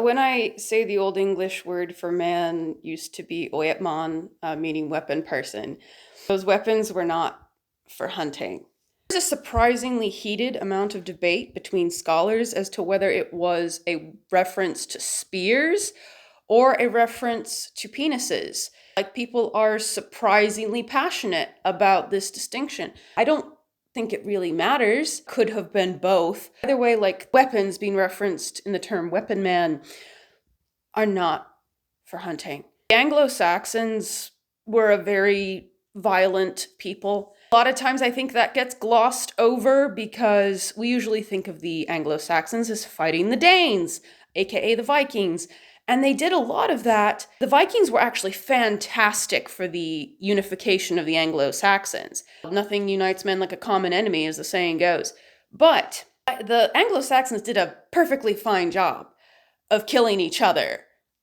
When I say the Old English word for man used to be oietman, meaning weapon person, those weapons were not for hunting. There's a surprisingly heated amount of debate between scholars as to whether it was a reference to spears or a reference to penises. Like, people are surprisingly passionate about this distinction. I don't think it really matters. Could have been both. Either way, like, weapons being referenced in the term weapon man are not for hunting. The Anglo-Saxons were a very violent people. A lot of times I think that gets glossed over because we usually think of the Anglo-Saxons as fighting the Danes, aka the Vikings. And they did a lot of that. The Vikings were actually fantastic for the unification of the Anglo-Saxons. Nothing unites men like a common enemy, as the saying goes. But the Anglo-Saxons did a perfectly fine job of killing each other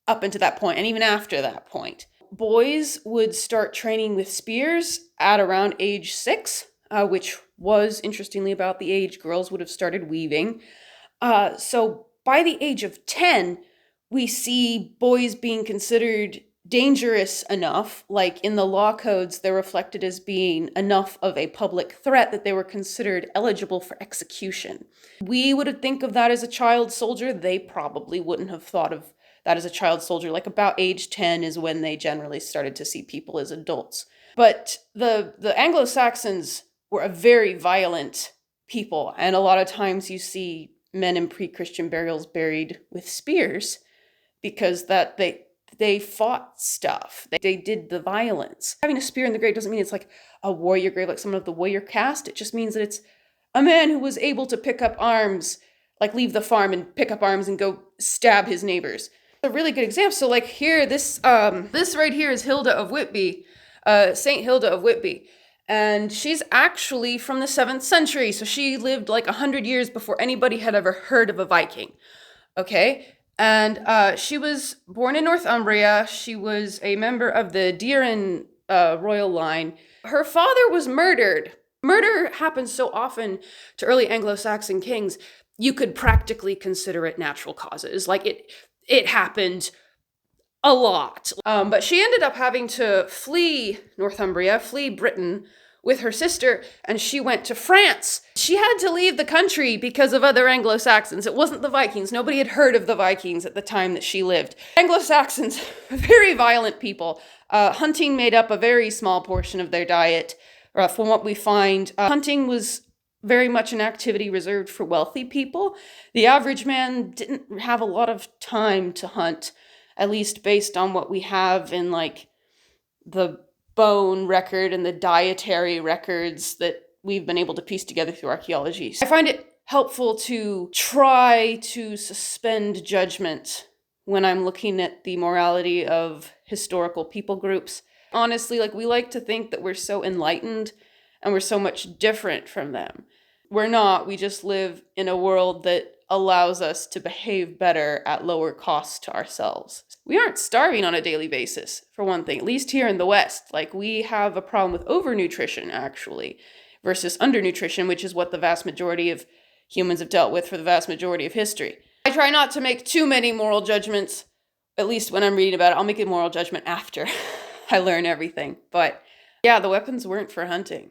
up until that point, and even after that point. Boys would start training with spears at around age 6, which was, interestingly, about the age girls would have started weaving. So by the age of 10, we see boys being considered dangerous enough, like in the law codes, they're reflected as being enough of a public threat that they were considered eligible for execution. We would think of that as a child soldier. They probably wouldn't have thought of that as a child soldier. Like, about age 10 is when they generally started to see people as adults. But the Anglo-Saxons were a very violent people, and a lot of times you see men in pre-Christian burials buried with spears because that they fought stuff. They did the violence. Having a spear in the grave doesn't mean it's like a warrior grave, like someone of the warrior caste. It just means that it's a man who was able to pick up arms, like leave the farm and pick up arms and go stab his neighbors. A really good example. So like here, this right here is Hilda of Whitby, Saint Hilda of Whitby. And she's actually from the 7th century. So she lived like 100 years before anybody had ever heard of a Viking. Okay? And she was born in Northumbria. She was a member of the Dietary royal line. Her father was murdered. Murder happens so often to early Anglo-Saxon kings, you could practically consider it natural causes. Like, it happened a lot. But she ended up having to flee Northumbria, flee Britain with her sister, and she went to France. She had to leave the country because of other Anglo-Saxons. It wasn't the Vikings. Nobody had heard of the Vikings at the time that she lived. Anglo-Saxons, very violent people. Hunting made up a very small portion of their diet. From what we find, hunting was very much an activity reserved for wealthy people. The average man didn't have a lot of time to hunt, at least based on what we have in like the bone record and the dietary records that we've been able to piece together through archaeology. I find it helpful to try to suspend judgment when I'm looking at the morality of historical people groups. Honestly, like, we like to think that we're so enlightened and we're so much different from them. We're not. We just live in a world that allows us to behave better at lower cost to ourselves. We aren't starving on a daily basis, for one thing, at least here in the West. Like, we have a problem with overnutrition, actually, versus undernutrition, which is what the vast majority of humans have dealt with for the vast majority of history. I try not to make too many moral judgments, at least when I'm reading about it. I'll make a moral judgment after I learn everything. But yeah, the weapons weren't for hunting.